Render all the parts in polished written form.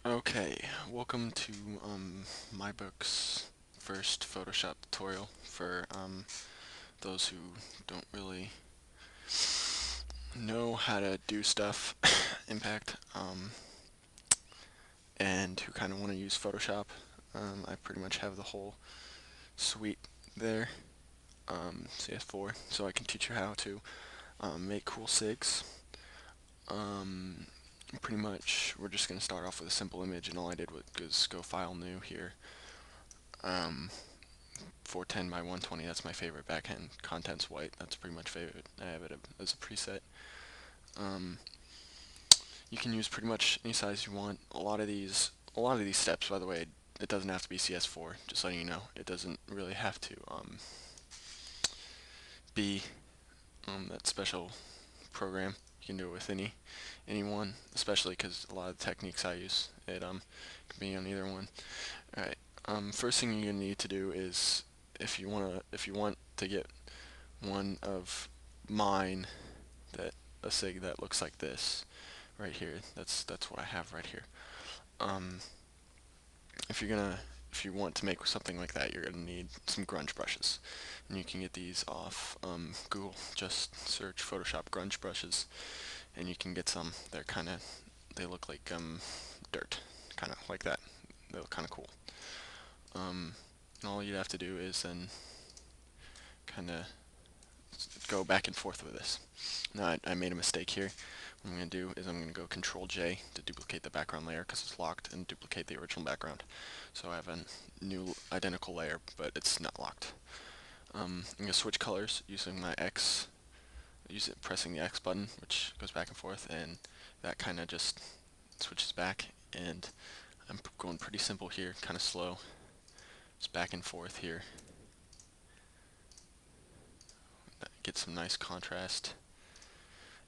Okay, welcome to my book's first Photoshop tutorial for those who don't really know how to do stuff impact and who kind of want to use Photoshop. I pretty much have the whole suite there, CS4, so I can teach you how to make cool SIGs. Um, Pretty much, we're just going to start off with a simple image, and all I did was go File New here. Um, 410 by 120, that's my favorite backhand. Content's white, that's pretty much favorite. I have it as a preset. Um, you can use pretty much any size you want. A lot of these steps, by the way, it doesn't have to be CS4. Just letting you know, it doesn't really have to be that special program. You can do it with anyone, especially because a lot of the techniques I use it can be on either one. All right. First thing you're gonna need to do is if you want to get one of mine, that a SIG that looks like this right here. That's what I have right here. Um, if you're gonna if you want to make something like that, you're gonna need some grunge brushes, and you can get these off Google. Just search Photoshop grunge brushes, and you can get some. They look like dirt, kind of like that. They look kind of cool. And all you'd have to do is then kind of go back and forth with this. Now I made a mistake here. What I'm going to do is I'm going to go Control J to duplicate the background layer because it's locked, and duplicate the original background. So I have a new identical layer, but it's not locked. I'm going to switch colors using my X, pressing the X button, which goes back and forth, and that kind of just switches back. And I'm going pretty simple here, kind of slow. Just back and forth here. Get some nice contrast.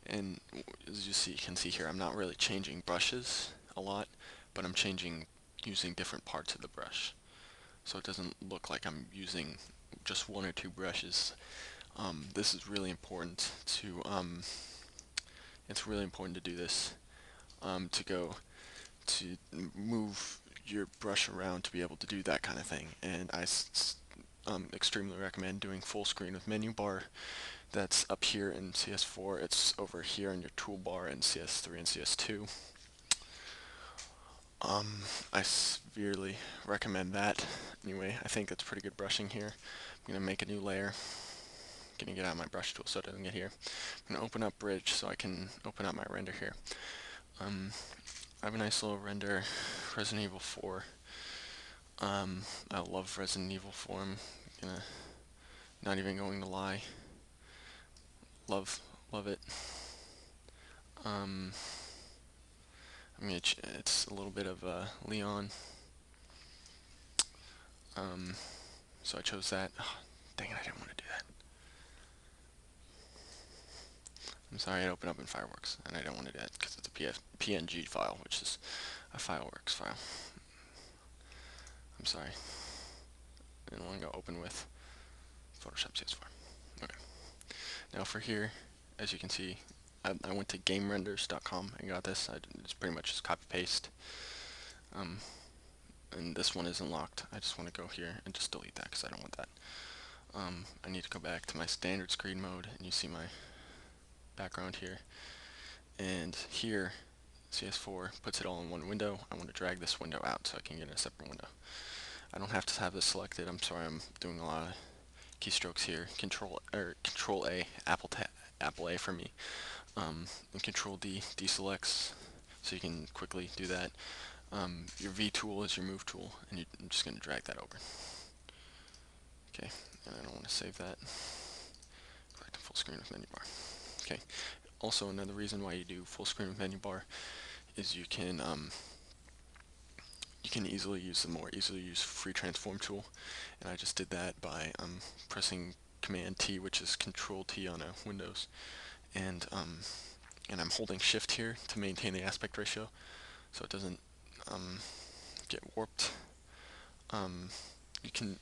And as you can see here, I'm not really changing brushes a lot, but I'm changing using different parts of the brush. So it doesn't look like I'm using just one or two brushes. This is really important to, it's really important to do this, to move your brush around to be able to do that kind of thing. And I extremely recommend doing full screen with menu bar. That's up here in CS4. It's over here in your toolbar in CS3 and CS2. I severely recommend that. Anyway, I think that's pretty good brushing here. I'm gonna make a new layer. Gonna get out my brush tool so it doesn't get here. I'm gonna open up Bridge so I can open up my render here. I have a nice little render, Resident Evil 4. I love Resident Evil 4. I'm gonna, not even going to lie. Love it. It's a little bit of Leon. So I chose that. Oh, dang it, I didn't want to do that. I'm sorry, it opened up in Fireworks, and I don't want to do that because it's a PNG file, which is a Fireworks file. I'm sorry. I didn't want to go open with Photoshop CS4. Okay. Now for here, as you can see, I went to GameRenders.com and got this. It's pretty much just copy paste. And this one isn't locked. I just want to go here and just delete that because I don't want that. I need to go back to my standard screen mode, and you see my background here. And here, CS4 puts it all in one window. I want to drag this window out so I can get a separate window. I don't have to have this selected. I'm sorry, I'm doing a lot of keystrokes here. Control A, Apple A for me, and Control D deselects, so you can quickly do that. Your V tool is your move tool, and I'm just going to drag that over. Okay, and I don't want to save that. Go back to full screen with menu bar. Okay. Also, another reason why you do full screen with menu bar is you can easily use the more easily used free transform tool, and I just did that by pressing Command T, which is Control T on a Windows, and I'm holding Shift here to maintain the aspect ratio, so it doesn't get warped. You can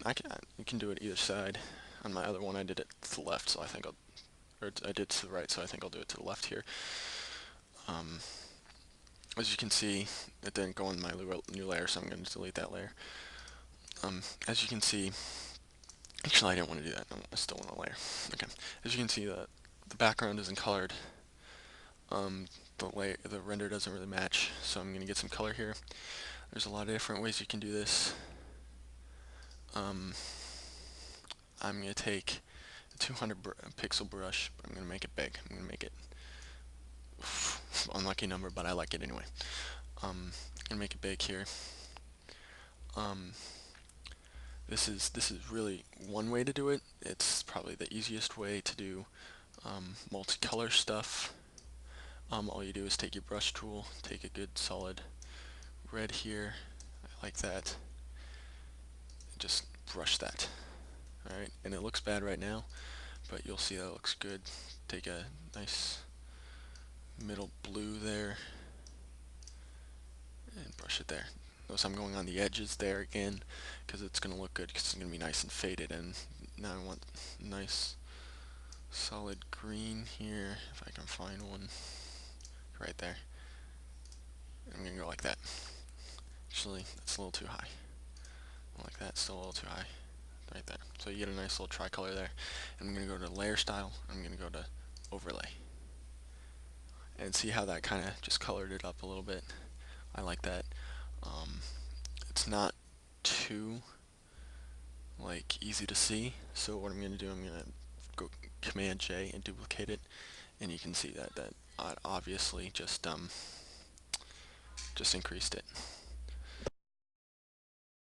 do it either side. On my other one, I did it to the left, so I think I did it to the right, so I think I'll do it to the left here. as you can see, it didn't go in my new layer, so I'm going to delete that layer. As you can see, actually I didn't want to do that. No, I still want a layer. Okay. As you can see, the background isn't colored. The render doesn't really match, so I'm going to get some color here. There's a lot of different ways you can do this. I'm going to take a 200 pixel brush, but I'm going to make it big. I'm going to make it unlucky number, but I like it anyway. I'm going to make it big here. This is really one way to do it. It's probably the easiest way to do multicolor stuff. All you do is take your brush tool, take a good solid red here, I like that, and just brush that. Alright, and it looks bad right now, but you'll see that it looks good. Take a nice middle blue there, and brush it there. Notice I'm going on the edges there again, because it's going to look good, because it's going to be nice and faded, and now I want nice solid green here, if I can find one, right there. I'm going to go like that. Actually, that's a little too high. Like that, still a little too high. Right there. So you get a nice little tricolor there. And I'm going to go to layer style. I'm going to go to overlay. And see how that kind of just colored it up a little bit. I like that. It's not too easy to see. So what I'm going to do, I'm going to go Command J and duplicate it. And you can see that I obviously just increased it.